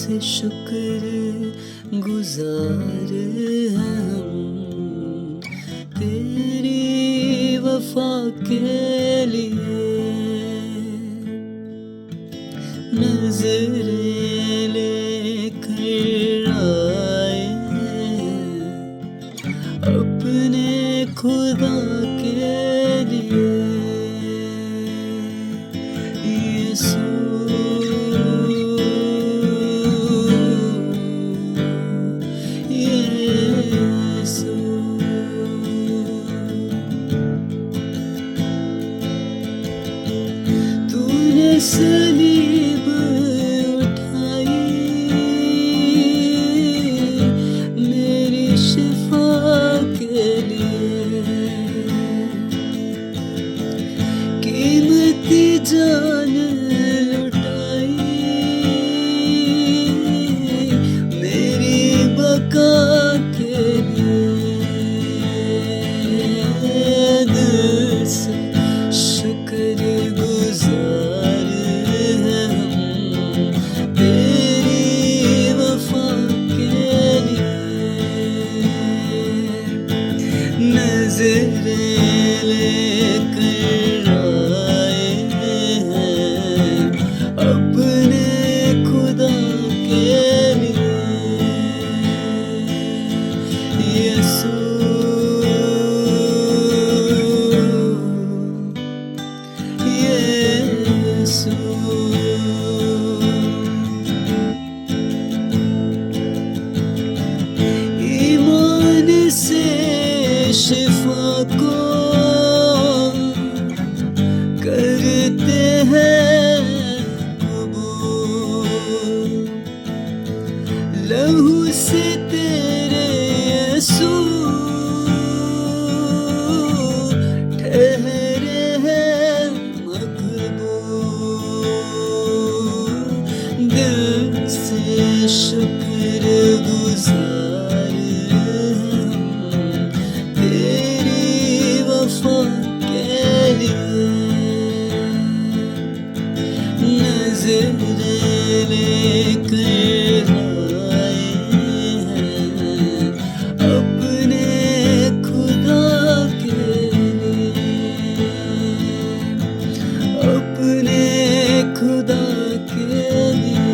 से शुक्र गुजार हैं हम तेरी वफा के लिए। नजरें लेकर आए हैं अपने खुदा के लिए। यीशु यीशु तूने सलीब उठाई मेरी शिफा के लिए। कीमती जान लुटाई मेरी बका के लिए। दिल से शुक्र गुजार हैं हम तेरी वफा के लिए। नजरें लेकर आए हैं अपने खुदा के लिए। यीशु यीशु ईमान से शिफा को करते हैं कबूल। लहू से तेरे यीशु ठहरे हैं मकबूल। दिल से शुक्र गुजार हैं हम तेरी वफा के लिए। नजरें लेकर आए हैं अपने खुदा के लिए। अपने खुदा के लिए।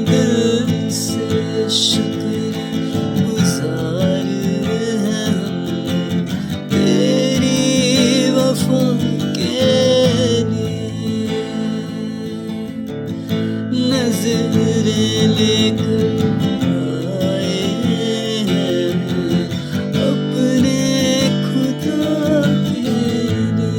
दिल से शुक्र गुजार हैं हम तेरी वफा के लिए। नजरें लेकर आए हैं अपने खुदा के लिए।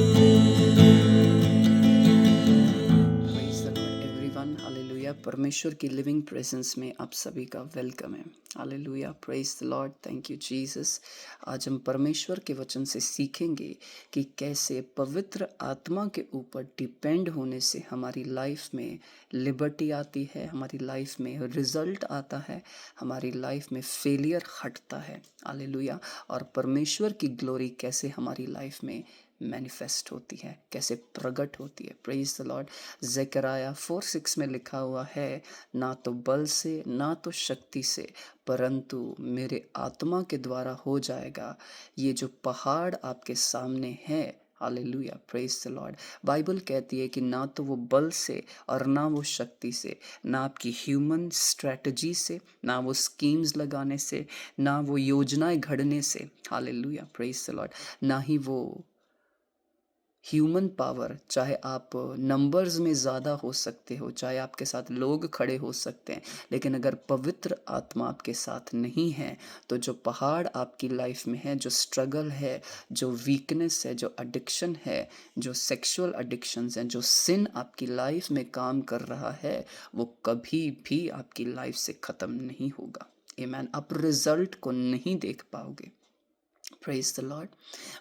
Praise the Lord everyone, hallelujah. परमेश्वर की लिविंग प्रेजेंस में आप सभी का वेलकम है। Hallelujah, praise the Lord, thank you Jesus. आज हम परमेश्वर के वचन से सीखेंगे कि कैसे पवित्र आत्मा के ऊपर डिपेंड होने से हमारी लाइफ में लिबर्टी आती है, हमारी लाइफ में रिजल्ट आता है, हमारी लाइफ में फेलियर हटता है। हालेलुया। और परमेश्वर की ग्लोरी कैसे हमारी लाइफ में मैनिफेस्ट होती है, कैसे प्रकट होती है। Praise the Lord. ज़करया 4:6 में लिखा हुआ है, ना तो बल से ना तो शक्ति से परंतु मेरे आत्मा के द्वारा हो जाएगा। ये जो पहाड़ आपके सामने है, hallelujah, praise the Lord. Bible कहती है कि ना तो वो बल से और ना वो शक्ति से, ना आपकी ह्यूमन स्ट्रेटजी से, ना वो स्कीम्स लगाने से, ना वो योजनाएं घड़ने से, हालेलुया, प्रेज द लॉर्ड, ना ही वो ह्यूमन पावर, चाहे आप नंबर्स में ज़्यादा हो सकते हो, चाहे आपके साथ लोग खड़े हो सकते हैं, लेकिन अगर पवित्र आत्मा आपके साथ नहीं है तो जो पहाड़ आपकी लाइफ में है, जो स्ट्रगल है, जो वीकनेस है, जो एडिक्शन है, जो सेक्सुअल एडिक्शंस हैं, जो सिन आपकी लाइफ में काम कर रहा है, वो कभी भी आपकी लाइफ से ख़त्म नहीं होगा। आमीन। आप रिजल्ट को नहीं देख पाओगे। Praise the Lord.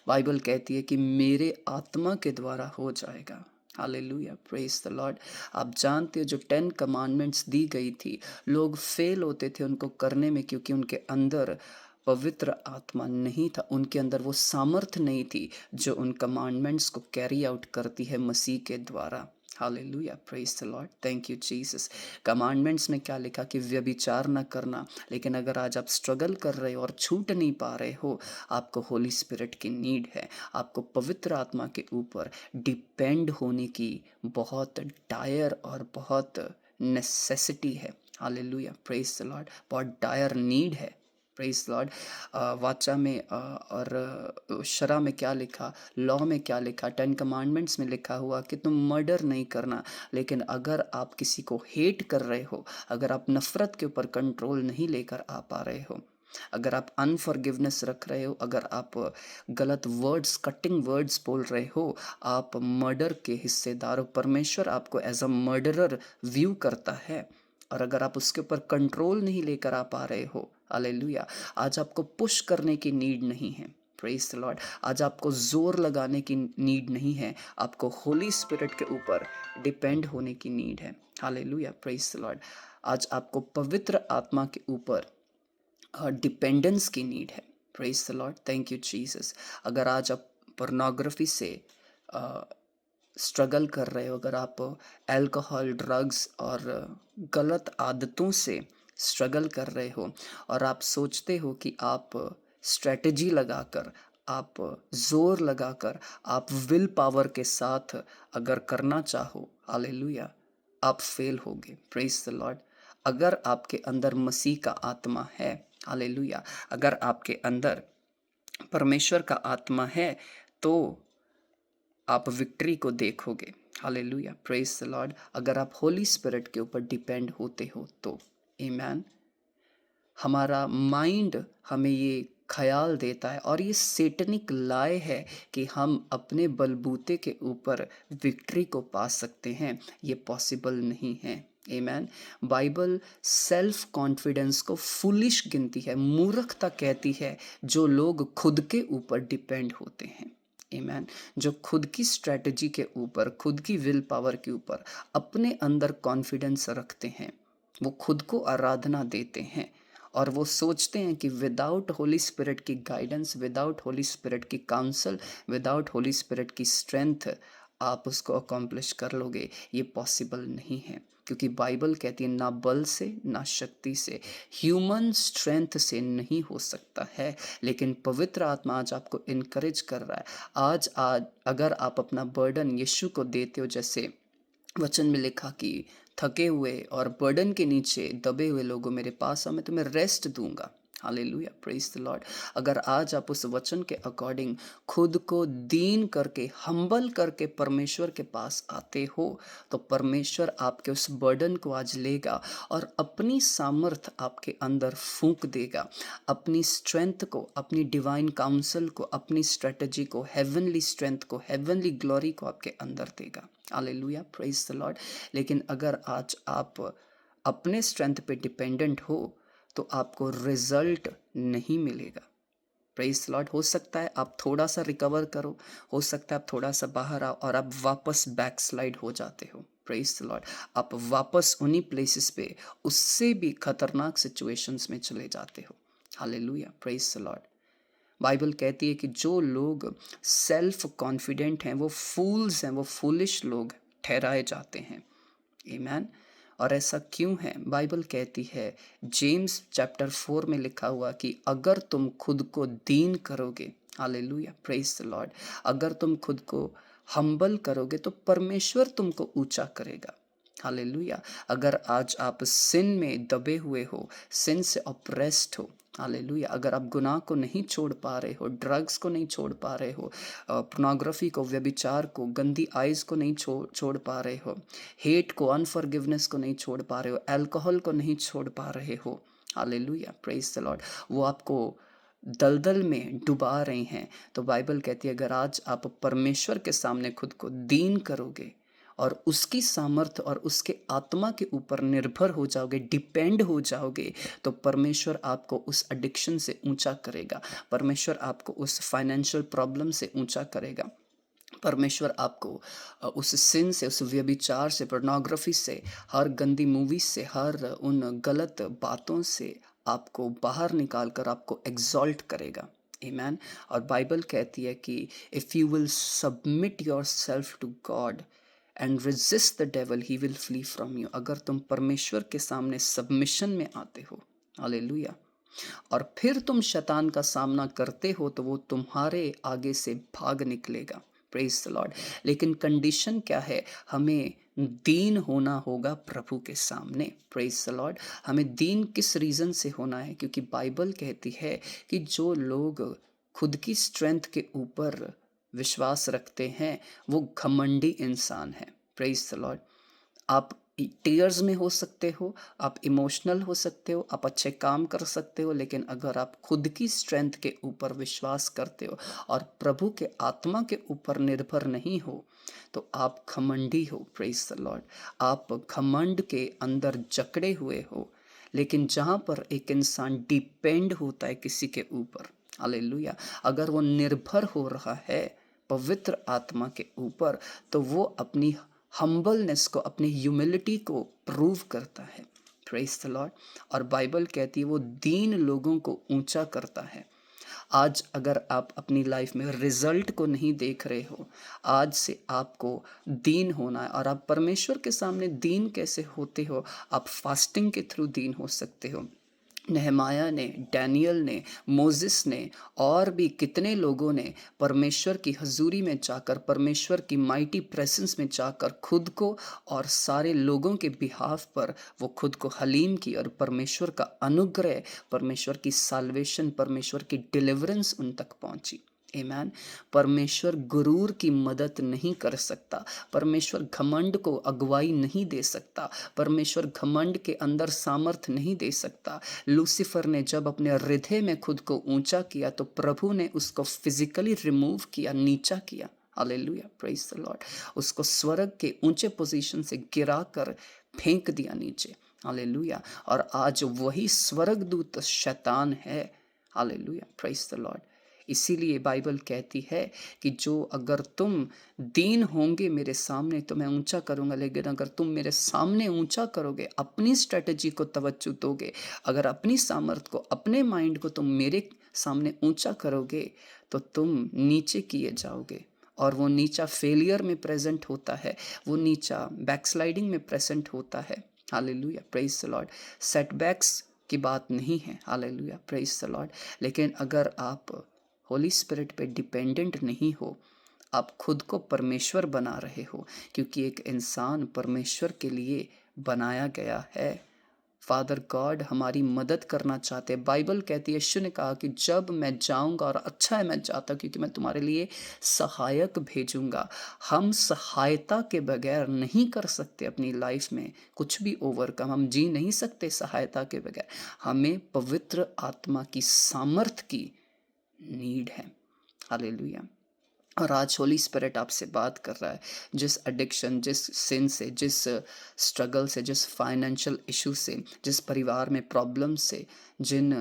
बाइबल कहती है कि मेरे आत्मा के द्वारा हो जाएगा। Hallelujah, praise the Lord. आप जानते हो जो 10 कमांडमेंट्स दी गई थी, लोग फेल होते थे उनको करने में क्योंकि उनके अंदर पवित्र आत्मा नहीं था, उनके अंदर वो सामर्थ नहीं थी जो उन कमांडमेंट्स को कैरी आउट करती है मसीह के द्वारा। Hallelujah, praise the Lord, thank you Jesus. Commandments में क्या लिखा कि व्यभिचार न करना, लेकिन अगर आज आप स्ट्रगल कर रहे हो और छूट नहीं पा रहे हो, आपको होली स्पिरिट की नीड है। आपको पवित्र आत्मा के ऊपर डिपेंड होने की बहुत डायर और बहुत नेसेसिटी है। हालेलुया, प्रेज द लॉर्ड, बहुत डायर नीड है। Praise Lord. वाचा में और शरा में क्या लिखा, लॉ में क्या लिखा, 10 कमांडमेंट्स में लिखा हुआ कि तुम मर्डर नहीं करना। लेकिन अगर आप किसी को हेट कर रहे हो, अगर आप नफरत के ऊपर कंट्रोल नहीं लेकर आ पा रहे हो, अगर आप अनफॉरगिवनेस रख रहे हो, अगर आप गलत वर्ड्स, कटिंग वर्ड्स बोल रहे हो, आप मर्डर के हिस्सेदार हो। परमेश्वर आपको एज अ मर्डरर व्यू करता है। और अगर आप उसके ऊपर कंट्रोल नहीं लेकर आ पा रहे हो, हालेलुया, आज आपको पुश करने की नीड नहीं है। Praise the Lord. आज आपको जोर लगाने की नीड नहीं है, आपको होली स्पिरिट के ऊपर डिपेंड होने की नीड है। Hallelujah, praise the Lord. आज आपको पवित्र आत्मा के ऊपर डिपेंडेंस की नीड है। Praise the Lord, thank you Jesus. अगर आज आप पोर्नोग्राफी से स्ट्रगल कर रहे हो, अगर आप अल्कोहल, ड्रग्स और गलत आदतों से स्ट्रगल कर रहे हो, और आप सोचते हो कि आप स्ट्रेटजी लगाकर, आप जोर लगाकर, आप विल पावर के साथ अगर करना चाहो, हालेलुया, आप फेल होगे। Praise the Lord. अगर आपके अंदर मसीह का आत्मा है, हालेलुया, अगर आपके अंदर परमेश्वर का आत्मा है, तो आप विक्ट्री को देखोगे। Hallelujah, praise the Lord. अगर आप होली स्पिरिट के ऊपर डिपेंड होते हो तो आमेन। हमारा माइंड हमें ये ख्याल देता है, और ये सेटनिक लाए है कि हम अपने बलबूते के ऊपर विक्ट्री को पा सकते हैं। ये पॉसिबल नहीं है। आमेन। बाइबल सेल्फ कॉन्फिडेंस को फुलिश गिनती है, मूर्खता कहती है, जो लोग खुद के ऊपर डिपेंड होते हैं। आमेन। जो खुद की स्ट्रेटजी के ऊपर, खुद की विल पावर के ऊपर अपने अंदर कॉन्फिडेंस रखते हैं, वो खुद को आराधना देते हैं, और वो सोचते हैं कि विदाउट होली स्पिरिट की गाइडेंस, विदाउट होली स्पिरिट की काउंसल, विदाउट होली स्पिरिट की स्ट्रेंथ आप उसको अकॉम्प्लिश कर लोगे। ये पॉसिबल नहीं है, क्योंकि बाइबल कहती है ना बल से, ना शक्ति से, ह्यूमन स्ट्रेंथ से नहीं हो सकता है। लेकिन पवित्र आत्मा आज आपको इनकरेज कर रहा है। आज अगर आप अपना बर्डन यीशु को देते हो, जैसे वचन में लिखा कि थके हुए और बर्डन के नीचे दबे हुए लोगों मेरे पास आओ, मैं तुम्हें रेस्ट दूंगा। Hallelujah, praise the Lord. अगर आज आप उस वचन के अकॉर्डिंग खुद को दीन करके, हम्बल करके परमेश्वर के पास आते हो, तो परमेश्वर आपके उस बर्डन को आज लेगा और अपनी सामर्थ आपके अंदर फूंक देगा। अपनी स्ट्रेंथ को, अपनी डिवाइन काउंसल को, अपनी स्ट्रेटजी को, हेवनली स्ट्रेंथ को, हेवनली ग्लोरी को आपके अंदर देगा। Hallelujah, praise the Lord. लेकिन अगर आज आप अपने स्ट्रेंथ पे डिपेंडेंट हो, तो आपको रिजल्ट नहीं मिलेगा। Praise the Lord. हो सकता है आप थोड़ा सा रिकवर करो, हो सकता है आप थोड़ा सा बाहर आओ और आप वापस बैकस्लाइड हो जाते हो। Praise the Lord. आप वापस उन्हीं प्लेसेस पे, उससे भी खतरनाक सिचुएशंस में चले जाते हो। Hallelujah, praise the Lord. Bible कहती है कि जो लोग सेल्फ कॉन्फिडेंट हैं, वो फूल्स हैं, वो फूलिश लोग ठहराए जाते हैं। आमेन। और ऐसा क्यों है? बाइबल कहती है, जेम्स चैप्टर 4 में लिखा हुआ कि अगर तुम खुद को दीन करोगे, हालेलुया, प्रेज द लॉर्ड, अगर तुम खुद को हम्बल करोगे तो परमेश्वर तुमको ऊंचा करेगा। हालेलुया। अगर आज आप सिन में दबे हुए हो, सिन से ऑप्रेस्ड हो, हालेलुया, अगर आप गुनाह को नहीं छोड़ पा रहे हो, ड्रग्स को नहीं छोड़ पा रहे हो, पोर्नोग्राफी को, व्यभिचार को, गंदी आइज़ को नहीं छोड़ पा रहे हो, हेट को, अनफॉरगिवनेस को नहीं छोड़ पा रहे हो, अल्कोहल को नहीं छोड़ पा रहे हो, हालेलुया, प्रेज द लॉर्ड, वो आपको दलदल में डुबा रहे हैं, तो बाइबल कहती है अगर आज आप परमेश्वर के सामने खुद को दीन करोगे और उसकी सामर्थ्य और उसके आत्मा के ऊपर निर्भर हो जाओगे, डिपेंड हो जाओगे, तो परमेश्वर आपको उस एडिक्शन से ऊंचा करेगा। परमेश्वर आपको उस फाइनेंशियल प्रॉब्लम से ऊंचा करेगा। परमेश्वर आपको उस सिन से, उस व्यभिचार से, पोर्नोग्राफी से, हर गंदी मूवी से, हर उन गलत बातों से आपको बाहर निकाल कर आपको एग्जॉल्ट करेगा। आमेन। और बाइबल कहती है कि if you will submit yourself to God and resist the devil, he will flee from you. अगर तुम परमेश्वर के सामने सबमिशन में आते हो, हालेलुया, और फिर तुम शैतान का सामना करते हो, तो वो तुम्हारे आगे से भाग निकलेगा। Praise the Lord. लेकिन कंडीशन क्या है? हमें दीन होना होगा प्रभु के सामने। Praise the Lord. हमें दीन किस रीज़न से होना है? क्योंकि बाइबल कहती है कि जो लोग खुद की स्ट्रेंथ के ऊपर विश्वास रखते हैं वो घमंडी इंसान है। Praise the Lord. आप टीयर्स में हो सकते हो, आप इमोशनल हो सकते हो, आप अच्छे काम कर सकते हो, लेकिन अगर आप खुद की स्ट्रेंथ के ऊपर विश्वास करते हो और प्रभु के आत्मा के ऊपर निर्भर नहीं हो, तो आप घमंडी हो। Praise the Lord. आप घमंड के अंदर जकड़े हुए हो। लेकिन जहाँ पर एक इंसान डिपेंड होता है किसी के ऊपर, हालेलुया, अगर वो निर्भर हो रहा है पवित्र आत्मा के ऊपर, तो वो अपनी हम्बलनेस को, अपनी ह्यूमिलिटी को प्रूव करता है। Praise the lord. और बाइबल कहती है वो दीन लोगों को ऊंचा करता है। आज अगर आप अपनी लाइफ में रिजल्ट को नहीं देख रहे हो, आज से आपको दीन होना है। और आप परमेश्वर के सामने दीन कैसे होते हो? आप फास्टिंग के थ्रू दीन हो सकते हो। नेहमाया ने, डैनियल ने, मोजिस ने और भी कितने लोगों ने परमेश्वर की हजूरी में जाकर, परमेश्वर की माइटी प्रेजेंस में जाकर खुद को और सारे लोगों के बिहाफ पर वो खुद को हलीम की, और परमेश्वर का अनुग्रह, परमेश्वर की साल्वेशन, परमेश्वर की डिलीवरेंस उन तक पहुंची। आमीन। परमेश्वर गुरूर की मदद नहीं कर सकता। परमेश्वर घमंड को अगुवाई नहीं दे सकता। परमेश्वर घमंड के अंदर सामर्थ नहीं दे सकता। लूसीफर ने जब अपने हृदय में खुद को ऊंचा किया, तो प्रभु ने उसको फिजिकली रिमूव किया, नीचा किया। Hallelujah, praise the Lord. उसको स्वर्ग के ऊंचे पोजीशन से गिराकर फेंक दिया नीचे। हालेलुया। और आज वही स्वर्गदूत शैतान है। Hallelujah, praise the Lord. इसीलिए बाइबल कहती है कि जो अगर तुम दीन होंगे मेरे सामने तो मैं ऊंचा करूंगा, लेकिन अगर तुम मेरे सामने ऊंचा करोगे, अपनी स्ट्रेटजी को तवज्जो दोगे, अगर अपनी सामर्थ को, अपने माइंड को तुम मेरे सामने ऊंचा करोगे, तो तुम नीचे किए जाओगे। और वो नीचा फेलियर में प्रेजेंट होता है, वो नीचा बैकस्लाइडिंग में प्रेजेंट होता है। Hallelujah, praise the Lord. Setbacks की बात नहीं है, हालेलुया, प्रेज द लॉर्ड। लेकिन अगर आप होली स्पिरिट पे डिपेंडेंट नहीं हो, आप खुद को परमेश्वर बना रहे हो, क्योंकि एक इंसान परमेश्वर के लिए बनाया गया है। फादर गॉड हमारी मदद करना चाहते हैं। बाइबल कहती है, यीशु ने कहा कि जब मैं जाऊंगा, और अच्छा है मैं जाता क्योंकि मैं तुम्हारे लिए सहायक भेजूंगा। हम सहायता के बगैर नहीं कर सकते अपनी लाइफ में कुछ भी ओवरकम, हम जी नहीं सकते सहायता के बगैर। हमें पवित्र आत्मा की सामर्थ की नीड है। हालेलुया। और आज होली स्पिरिट आपसे बात कर रहा है, जिस एडिक्शन, जिस सिन से, जिस स्ट्रगल से, जिस फाइनेंशियल इशू से, जिस परिवार में प्रॉब्लम से, जिन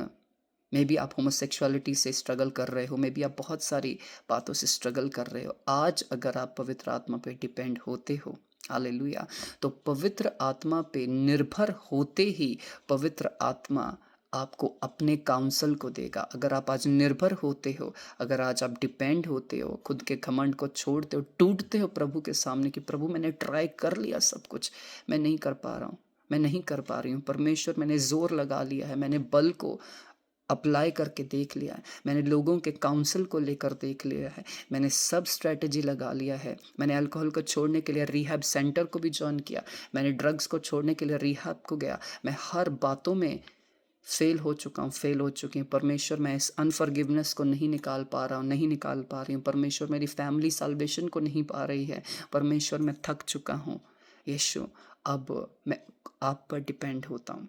मे बी आप होमोसेक्सुअलिटी से स्ट्रगल कर रहे हो, मे बी आप बहुत सारी बातों से स्ट्रगल कर रहे हो, आज अगर आप पवित्र आत्मा पे डिपेंड होते हो, हालेलुया, तो पवित्र आत्मा पे निर्भर होते ही पवित्र आत्मा आपको अपने काउंसल को देगा। अगर आप आज निर्भर होते हो, अगर आज आप डिपेंड होते हो, खुद के घमंड को छोड़ते हो, टूटते हो प्रभु के सामने कि प्रभु मैंने ट्राई कर लिया सब कुछ, मैं नहीं कर पा रहा हूँ, मैं नहीं कर पा रही हूँ, परमेश्वर मैंने जोर लगा लिया है, मैंने बल को अप्लाई करके देख लिया है, मैंने लोगों के काउंसिल को लेकर देख लिया है, मैंने सब स्ट्रेटजी लगा लिया है, मैंने अल्कोहल को छोड़ने के लिए रिहैब सेंटर को भी ज्वाइन किया, मैंने ड्रग्स को छोड़ने के लिए रिहैब को गया, मैं हर बातों में फेल हो चुका हूँ, फेल हो चुकी हूँ। परमेश्वर मैं इस अनफॉरगिवनेस को नहीं निकाल पा रहा हूँ, नहीं निकाल पा रही हूँ। परमेश्वर मेरी फैमिली साल्वेशन को नहीं पा रही है। परमेश्वर मैं थक चुका हूँ। यीशु अब मैं आप पर डिपेंड होता हूँ।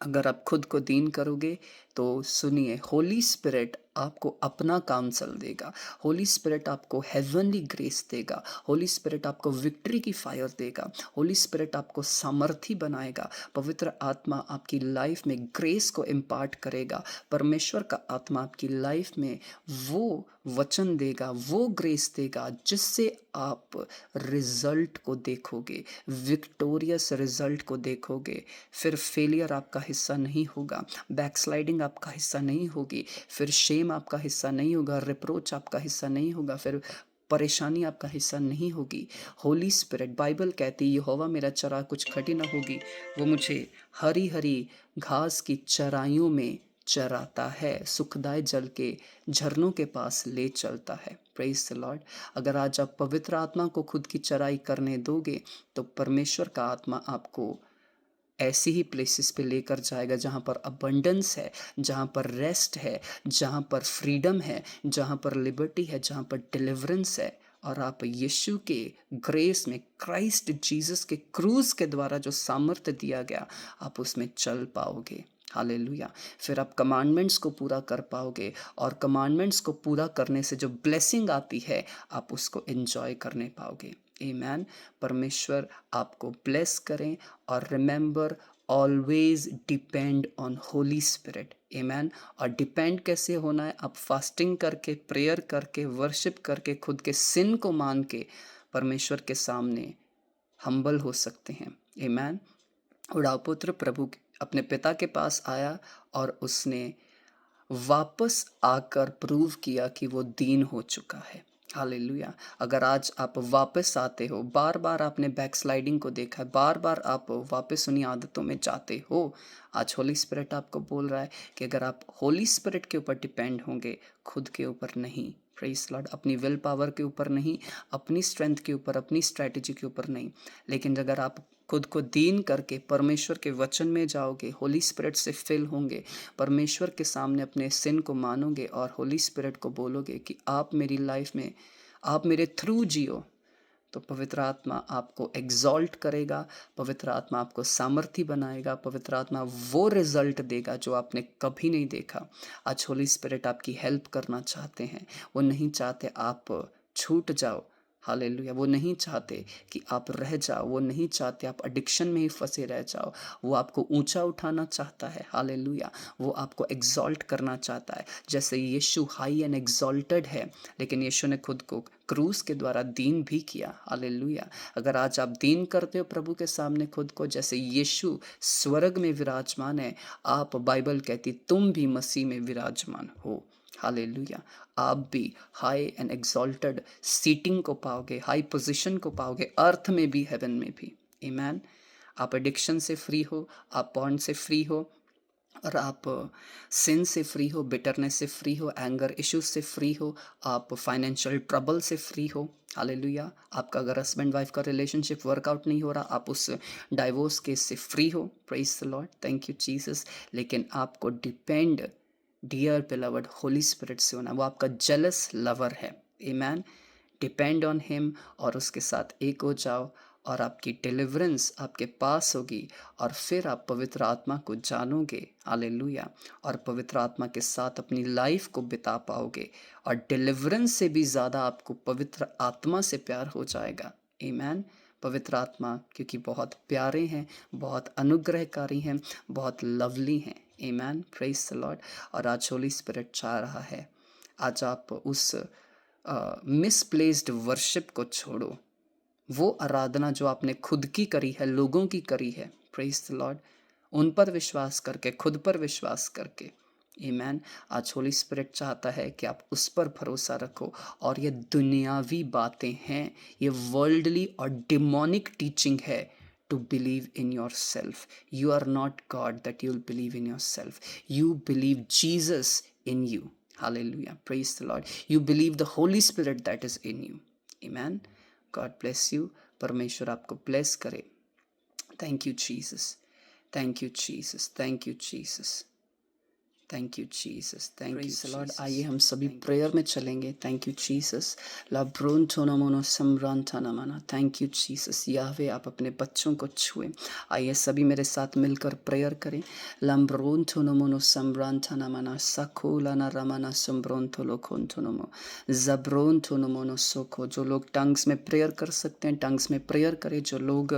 अगर आप खुद को दीन करोगे तो सुनिए, होली स्पिरिट आपको अपना काउंसल देगा, होली स्पिरिट आपको हेवनली ग्रेस देगा, होली स्पिरिट आपको विक्ट्री की फायर देगा, होली स्पिरिट आपको सामर्थी बनाएगा, पवित्र आत्मा आपकी लाइफ में ग्रेस को इम्पार्ट करेगा, परमेश्वर का आत्मा आपकी लाइफ में वो वचन देगा, वो ग्रेस देगा जिससे आप रिजल्ट को देखोगे, विक्टोरियस रिजल्ट को देखोगे। फिर फेलियर आपका हिस्सा नहीं होगा, बैकस्लाइडिंग आपका हिस्सा नहीं होगी, फिर शेम आपका हिस्सा नहीं होगा, रिप्रोच आपका हिस्सा नहीं होगा, फिर परेशानी आपका हिस्सा नहीं होगी। होली स्पिरिट, बाइबल कहती है यहोवा मेरा चरा कुछ खटी न होगी, वो मुझे हरी हरी घास की चराइयों में चराता है, सुखदाय जल के झरनों के पास ले चलता है। Praise the Lord. अगर आज आप पवित्र आत्मा को खुद की चराई करने दोगे तो परमेश्वर का आत्मा आपको ऐसी ही प्लेसेस पे लेकर जाएगा जहाँ पर अबंडेंस है, जहाँ पर रेस्ट है, जहाँ पर फ्रीडम है, जहाँ पर लिबर्टी है, जहाँ पर डिलीवरेंस है। और आप यीशु के ग्रेस में, क्राइस्ट जीसस के क्रूज के द्वारा जो सामर्थ्य दिया गया, आप उसमें चल पाओगे। हालेलुया। फिर आप कमांडमेंट्स को पूरा कर पाओगे, और कमांडमेंट्स को पूरा करने से जो ब्लेसिंग आती है आप उसको एंजॉय करने पाओगे। आमेन। परमेश्वर आपको ब्लेस करें, और remember always depend on holy spirit. Amen. और डिपेंड कैसे होना है? आप फास्टिंग करके, प्रेयर करके, वर्शिप करके, खुद के सिन को मान के परमेश्वर के सामने हम्बल हो सकते हैं। आमेन। उड़ाव पुत्र प्रभु अपने पिता के पास आया और उसने वापस आकर प्रूव किया कि वो दीन हो चुका है। हालेलुया। अगर आज आप वापस आते हो, बार बार आपने बैकस्लाइडिंग को देखा है, बार बार आप वापस उन्हीं आदतों में जाते हो, आज होली स्पिरिट आपको बोल रहा है कि अगर आप होली स्पिरिट के ऊपर डिपेंड होंगे, खुद के ऊपर नहीं, प्रेज लॉर्ड, अपनी विल पावर के ऊपर नहीं, अपनी स्ट्रेंथ के ऊपर, अपनी स्ट्रैटेजी के ऊपर नहीं, लेकिन अगर आप खुद को दीन करके परमेश्वर के वचन में जाओगे, होली स्पिरिट से फिल होंगे, परमेश्वर के सामने अपने सिन को मानोगे और होली स्पिरिट को बोलोगे कि आप मेरी लाइफ में, आप मेरे थ्रू जियो, तो पवित्र आत्मा आपको एग्जॉल्ट करेगा, पवित्र आत्मा आपको सामर्थी बनाएगा, पवित्र आत्मा वो रिजल्ट देगा जो आपने कभी नहीं देखा। आज होली स्पिरिट आपकी हेल्प करना चाहते हैं, वो नहीं चाहते आप छूट जाओ। हालेलुया। वो नहीं चाहते कि आप रह जाओ, वो नहीं चाहते आप एडिक्शन में ही फंसे रह जाओ, वो आपको ऊंचा उठाना चाहता है। हालेलुया। वो आपको एग्जॉल्ट करना चाहता है। जैसे यीशु हाई एंड एग्जॉल्टेड है, लेकिन यीशु ने खुद को क्रूस के द्वारा दीन भी किया। हालेलुया। अगर आज आप दीन करते हो प्रभु के सामने खुद को, जैसे यीशु स्वर्ग में विराजमान है, आप, बाइबल कहती, तुम भी मसीह में विराजमान हो। हालेलुया। आप भी हाई एंड एग्जॉल्टेड सीटिंग को पाओगे, हाई पोजीशन को पाओगे, अर्थ में भी, हेवन में भी। आमेन। आप एडिक्शन से फ्री हो, आप पॉर्न से फ्री हो, और आप सिन से फ्री हो, बिटरनेस से फ्री हो, एंगर इश्यूज से फ्री हो, आप फाइनेंशियल ट्रबल से फ्री हो। हालेलुया। आपका अगर हस्बैंड वाइफ का रिलेशनशिप वर्कआउट नहीं हो रहा, आप उस डाइवोर्स केस से फ्री हो। Praise the Lord, thank you Jesus. लेकिन आपको depend, dear beloved, Holy Spirit से होना। वो आपका जेलस लवर है। आमेन। डिपेंड ऑन हिम और उसके साथ एक हो जाओ, और आपकी डिलीवरेंस आपके पास होगी, और फिर आप पवित्र आत्मा को जानोगे। हालेलुया। और पवित्र आत्मा के साथ अपनी लाइफ को बिता पाओगे, और डिलीवरेंस से भी ज़्यादा आपको पवित्र आत्मा से प्यार हो जाएगा। आमेन। पवित्र आत्मा क्योंकि बहुत प्यारे हैं, बहुत अनुग्रहकारी हैं, बहुत लवली हैं। आमेन। Praise the lord. और आज होली स्पिरिट चाह रहा है, आज आप उस मिसप्लेस्ड वर्शिप को छोड़ो, वो आराधना जो आपने खुद की करी है, लोगों की करी है, प्रेज द लॉर्ड, उन पर विश्वास करके, खुद पर विश्वास करके। आमेन। आज होली स्पिरिट चाहता है कि आप उस पर भरोसा रखो, और ये दुनियावी बातें हैं, ये वर्ल्डली और डिमोनिक टीचिंग है, to believe in yourself. You are not God that you'll believe in yourself. You believe Jesus in you. Hallelujah. Praise the Lord. You believe the Holy Spirit that is in you. Amen. God bless you. परमेश्वर आपको bless करे. Thank you, Jesus. Thank you, Jesus. Thank you, Jesus. Thank you Jesus, thank you lord. आइए हम सभी prayer में चलेंगे। Thank you Jesus. लाब्रोन थोनमोनो सम्रान थनमना। Thank you Jesus. याहवे आप अपने बच्चों को छुए। आइए सभी मेरे साथ मिलकर प्रेयर करें। लम्ब्रोन थोनमोनो सम्रान थनमना सखोलाना रमना सम्ब्रोन थोलो खोन थोनमो जब्रोन थोनमोनो सोखो। जो लोग टंग्स में प्रेयर कर सकते हैं टंग्स में प्रेयर करें। जो लोग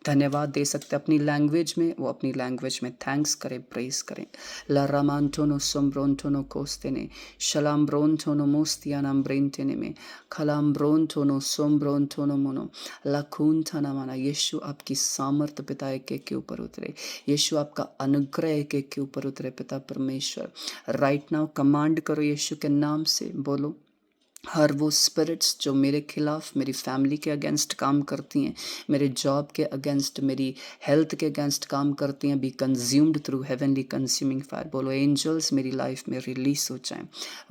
धन्यवाद दे सकते हैं अपनी लैंग्वेज में, वो अपनी लैंग्वेज में थैंक्स करें, प्रेज करें। ला Raman Tono sombrontono costene, shalambrontono mostianam brentene में, खलाम्ब्रोंटोनो सोम्ब्रोंटोनो मोनो, लाकुंथना मना। यीशु आपकी सामर्थ पिता एक के ऊपर उतरे, यीशु आपका अनुग्रह एक के ऊपर उतरे। पिता परमेश्वर, राइट नाउ कमांड करो यीशु के नाम से, बोलो हर वो स्पिरिट्स जो मेरे खिलाफ, मेरी फैमिली के अगेंस्ट काम करती हैं, मेरे जॉब के अगेंस्ट, मेरी हेल्थ के अगेंस्ट काम करती हैं, be consumed through heavenly consuming fire. बोलो एंजल्स मेरी लाइफ में रिलीज हो जाएं।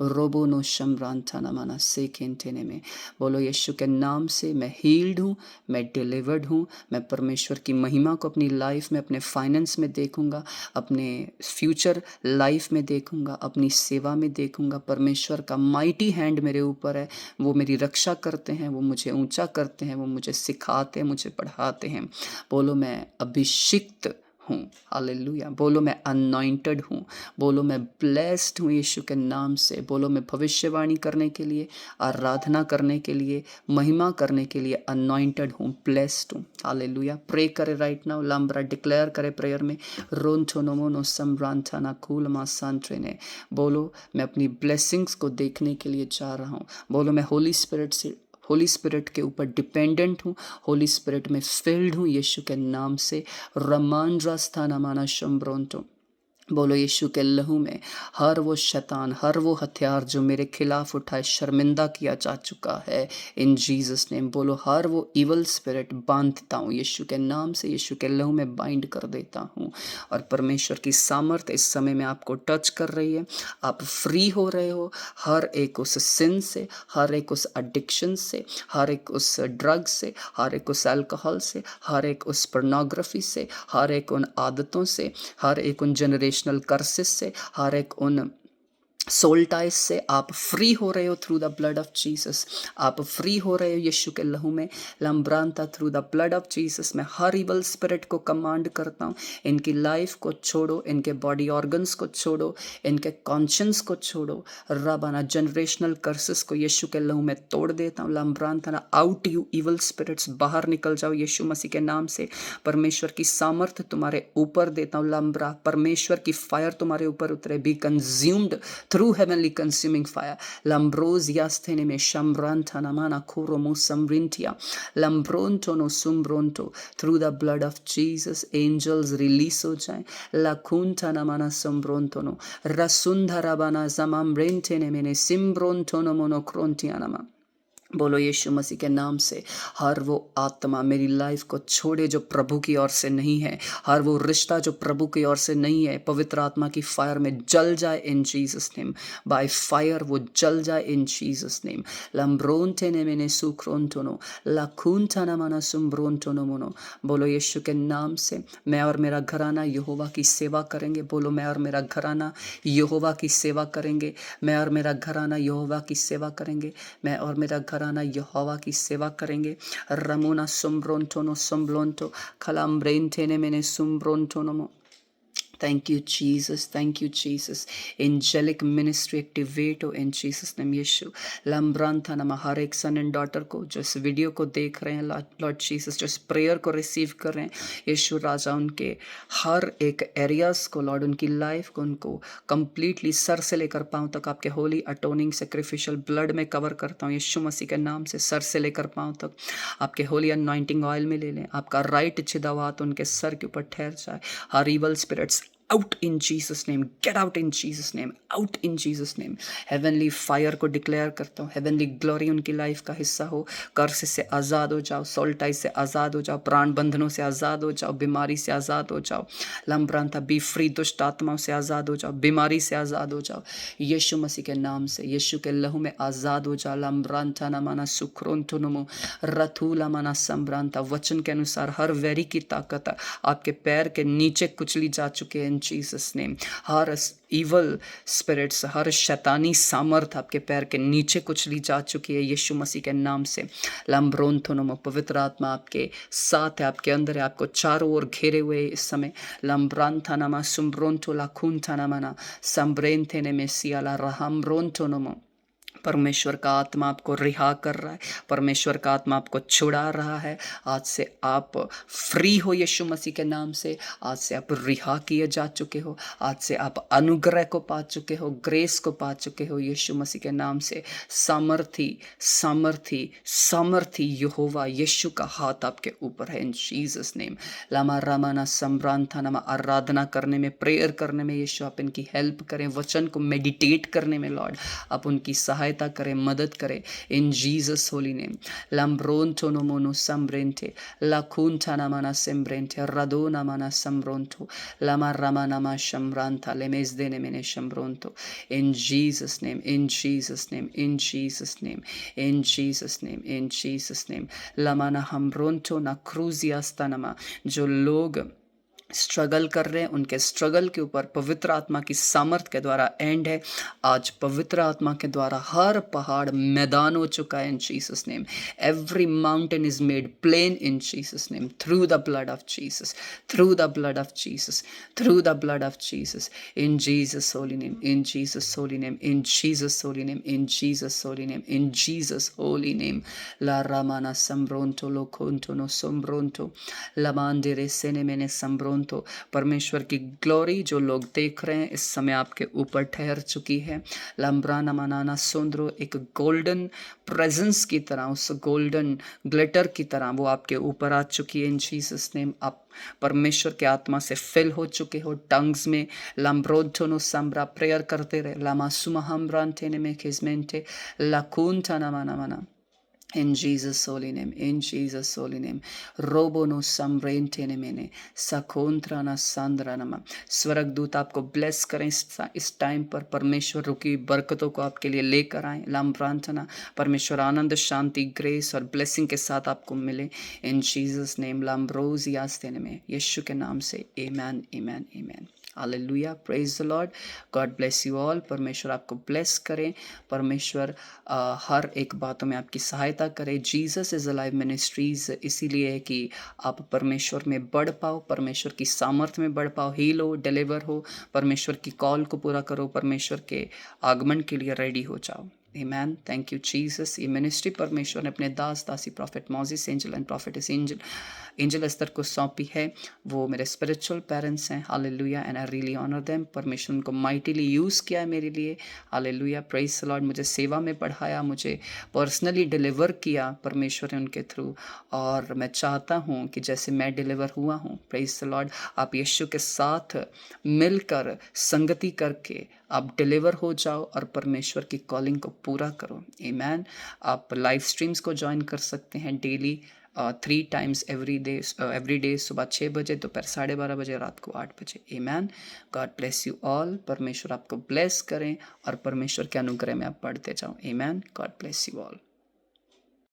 रोबो नो शमरान थाना माना से खेनटेने में। बोलो यीशु के नाम से मैं हील्ड हूँ, मैं डिलीवर्ड हूँ। मैं परमेश्वर की महिमा को अपनी लाइफ में, अपने फाइनेंस में देखूंगा, अपने फ्यूचर लाइफ में देखूंगा, अपनी सेवा में देखूंगा। परमेश्वर का माइटी हैंड मेरे ऊपर है, वो मेरी रक्षा करते हैं, वो मुझे ऊंचा करते हैं, वो मुझे सिखाते हैं, मुझे पढ़ाते हैं। बोलो मैं अभिषिक्त हूँ। हालेलुया। बोलो मैं अनॉइंटेड हूँ। बोलो मैं ब्लेस्ड हूँ यीशु के नाम से। बोलो मैं भविष्यवाणी करने के लिए, आराधना करने के लिए, महिमा करने के लिए अनॉइंटेड हूँ, ब्लेस्ड हूँ। हालेलुया। प्रे करे राइट नाउ, लाम्ब्रा डिक्लेयर करे प्रेयर में। रोंथो नमोनो सम्रांथाना कूल मासांत्रे ने। बोलो मैं अपनी ब्लेसिंग्स को देखने के लिए जा रहा हूँ। बोलो मैं होली स्पिरिट के ऊपर डिपेंडेंट हूँ, होली स्पिरिट में फिल्ड हूँ यीशु के नाम से। रमान रास्थाना माना शम्ब्रोंतो। बोलो यीशु के लहू में हर वो शैतान, हर वो हथियार जो मेरे खिलाफ उठाए, शर्मिंदा किया जा चुका है इन जीसस नेम। बोलो हर वो इवल स्पिरिट बांधता हूँ यीशु के नाम से, यीशु के लहू में बाइंड कर देता हूँ। और परमेश्वर की सामर्थ्य इस समय में आपको टच कर रही है। आप फ्री हो रहे हो हर एक उस सिन से, हर एक उस एडिक्शन से, हर एक उस ड्रग से, हर एक उस अल्कोहल से, हर एक उस पोर्नोग्राफी से, हर एक उन आदतों से, हर एक उन जनरेशनल कर्सेस से, हर एक उन सोल टाइज से। आप फ्री हो रहे हो through the blood of Jesus. आप फ्री हो रहे हो यीशु के लहू में। लम्ब्रांता through the blood of Jesus. मैं हर इवल स्पिरिट को कमांड करता हूँ, इनकी लाइफ को छोड़ो, इनके बॉडी ऑर्गन्स को छोड़ो, इनके कॉन्शियंस को छोड़ो। रबाना जनरेशनल कर्सेस को यीशु के लहू में तोड़ देता हूँ। लम्ब्रांता आउट यू इवल स्पिरिट्स, बाहर निकल जाओ यीशु मसीह के नाम से। परमेश्वर की सामर्थ्य तुम्हारे ऊपर देता हूँ। लम्ब्रा परमेश्वर की फायर तुम्हारे ऊपर उतरे। Be consumed through heavenly consuming fire. Lambrosia steneme shambranta namana kuromo samrintia. Lambronto no sumbronto. Through the blood of Jesus, angels release ho jaए. Lakunta namana sombronto no. Rasundharabana zamambrente nemene simbronto no monokrontianama. बोलो यीशु मसीह के नाम से हर वो आत्मा मेरी life को छोड़े जो प्रभु की ओर से नहीं है, हर वो रिश्ता जो प्रभु की ओर से नहीं है, पवित्र आत्मा की फायर में जल जाए इन जीसस नेम। बाय फायर वो जल जाए इन जीसस नेम। लम्ब्रोंटे ने मैंने सुक्रोंटोनो लाखूंटा ना माना सुम्ब्रोंटोनो मोनो। बोलो यीशु के नाम से मैं और मेरा घराना यहोवा की सेवा करेंगे। बोलो मैं और मेरा घराना यहोवा की सेवा करेंगे। मैं और मेरा घराना यहोवा की सेवा करेंगे। मैं और मेरा घराना यहोवा की सेवा करेंगे। रमोना सुम्ब्रोंटोनो सुम्ब्लोंटो खलाम्ब्रेंटेने मैंने सुम्ब्रोंटोनो। Thank you, Jesus. Thank you, Jesus. Angelic ministry activate हो in Jesus name यीशु। लम्ब्रांथा नमा हर एक सन एंड डॉटर को जो इस वीडियो को देख रहे हैं लॉर्ड जीसस, जो इस प्रेयर को रिसीव कर रहे हैं यीशु राजा, उनके हर एक एरियाज को लॉर्ड, उनकी लाइफ को, उनको कंप्लीटली सर से लेकर पाँव तक आपके होली अटोनिंग सेक्रिफिशियल ब्लड में कवर करता हूँ यीशु मसीह के नाम से। सर से लेकर पाँव तक आपके होली अनॉइंटिंग ऑयल में ले लें। आपका राइट छिदा हुआ हाथ उनके सर के ऊपर ठहर जाए। हर evil spirits out in Jesus name, get out in Jesus name, out in Jesus name। heavenly fire को डिक्लेयर करता हूँ, heavenly glory उनकी लाइफ का हिस्सा हो। कर्ज से आज़ाद हो जाओ, सोल्टाई से आज़ाद हो जाओ, प्राण बंधनों से आज़ाद हो जाओ, बीमारी से आज़ाद हो जाओ। लम्ब्रांता बी फ्री, दुष्ट आत्माओं से आज़ाद हो जाओ, बीमारी से आज़ाद हो जाओ यीशु मसीह के नाम से। यीशु के लहू में आज़ाद हो जाओ। लम्ब्रांता न माना सुक्रोंतो नमो रथूला माना सम्ब्रांता। वचन के अनुसार हर वैरी की ताकत आपके पैर के नीचे कुचली जा चुके हैं जीसस नेम। हर इवल स्पिरिट्स, हर शैतानी सामर्थ आपके पैर के नीचे कुचली जा चुकी है यीशु मसीह के नाम से। लम्ब्रोंथो नमो। पवित्र आत्मा आपके साथ है, आपके अंदर है, आपको चारों ओर घेरे हुए इस समय। लम्ब्रांथा नमा सुम्ब्रोंथो लाखूंथा नमना सम्ब्रेंथे ने मेसियाला रहम्ब्रोंथो नमो। परमेश्वर का आत्मा आपको रिहा कर रहा है, परमेश्वर का आत्मा आपको छुड़ा रहा है। आज से आप फ्री हो यीशु मसीह के नाम से। आज से आप रिहा किए जा चुके हो। आज से आप अनुग्रह को पा चुके हो, ग्रेस को पा चुके हो यीशु मसीह के नाम से। सामर्थी सामर्थी सामर्थी यहोवा यीशु का हाथ आपके ऊपर है इन जीसस नेम। लामा रामाना सम्रांथा नमा। आराधना करने में, प्रेयर करने में यीशु आप इनकी हेल्प करें। वचन को मेडिटेट करने में लॉर्ड आप उनकी सहायता सहायता करे, मदद करे इन जीसस होली नेम। लम्ब्रोंटो नोमोनो सम्ब्रेंटे लाकुंटा नामाना सेम्ब्रेंटे radona mana sambronto lama ramana ma shambranta lemesdene mene shambronto in Jesus name, in Jesus name, in Jesus name, in Jesus name, in Jesus name lamana hambronto na cruziastanama जो लोग struggle कर रहे हैं उनके स्ट्रगल के ऊपर पवित्र आत्मा की सामर्थ के द्वारा एंड है। आज पवित्र आत्मा के द्वारा हर पहाड़ मैदान हो चुका है in Jesus name. Every mountain is made plain in Jesus name through the blood of Jesus, through the blood of Jesus, through the blood of Jesus in Jesus holy name, in Jesus holy name, in Jesus holy name, in Jesus holy name, in Jesus holy name. ला रामाना सम्ब्रोंटो लोकोंटो नो सोम्ब्रोंटो लमांडेरे सेने मेने सम्ब्रोंटो। तो परमेश्वर की ग्लोरी जो लोग देख रहे हैं इस समय आपके ऊपर ठहर चुकी है। लम्ब्राना मनाना सुंदरो एक गोल्डन प्रेजेंस की तरह, उस गोल्डन ग्लिटर की तरह वो आपके ऊपर आ चुकी है इन जीसस नेम। आप परमेश्वर के आत्मा से फिल हो चुके हो टंग्स में। लम्ब्रोधोनो सम्ब्रा प्रेयर करते रहे। लामा सुमहम्ब्रांटेने में खिजमेंटे लाकुंटा नामाना मना in Jesus holy name, in Jesus holy name robo no sambrentene mene sakontra na sandra nama। स्वर्ग दूत आपको ब्लेस करें इस टाइम पर। परमेश्वर रुकी बरकतों को आपके लिए लेकर आए। लाम प्रार्थना परमेश्वर आनंद, शांति, ग्रेस और ब्लेसिंग के साथ आपको मिले इन जीसस नेम। लाम रोज यास्तेने में यीशु के नाम से amen, amen, amen. Hallelujah, praise the Lord, God bless you all. परमेश्वर आपको ब्लेस करें। परमेश्वर हर एक बातों में आपकी सहायता करे। जीसस इज अलाइव मिनिस्ट्रीज इसीलिए है कि आप परमेश्वर में बढ़ पाओ, परमेश्वर की सामर्थ्य में बढ़ पाओ, हील हो, डिलीवर हो, परमेश्वर की कॉल को पूरा करो, परमेश्वर के आगमन के लिए रेडी हो जाओ। Amen, thank you Jesus. ये मिनिस्ट्री परमेश्वर ने अपने दास दासी prophet Moses Angel and prophetess Angel Esther को सौंपी है। वो मेरे स्पिरिचुअल पेरेंट्स हैं। Hallelujah, and I really honour them. परमेश्वर उनको माइटिली यूज़ किया है मेरे लिए। Hallelujah, praise the Lord. मुझे सेवा में बढ़ाया, मुझे पर्सनली डिलीवर किया परमेश्वर ने उनके थ्रू। और मैं चाहता हूँ कि जैसे मैं डिलीवर हुआ हूँ, प्रेज द लॉर्ड, आप यीशु के साथ मिलकर संगति करके आप डिलीवर हो जाओ और परमेश्वर की कॉलिंग को पूरा करो। आमेन। आप लाइव स्ट्रीम्स को ज्वाइन कर सकते हैं डेली 3 टाइम्स एवरी डे, सुबह 6 बजे, दोपहर 12:30 बजे, रात को 8 बजे। Amen. God bless you all. परमेश्वर आपको ब्लेस करें और परमेश्वर के अनुग्रह में आप बढ़ते जाओ। Amen. God bless you all.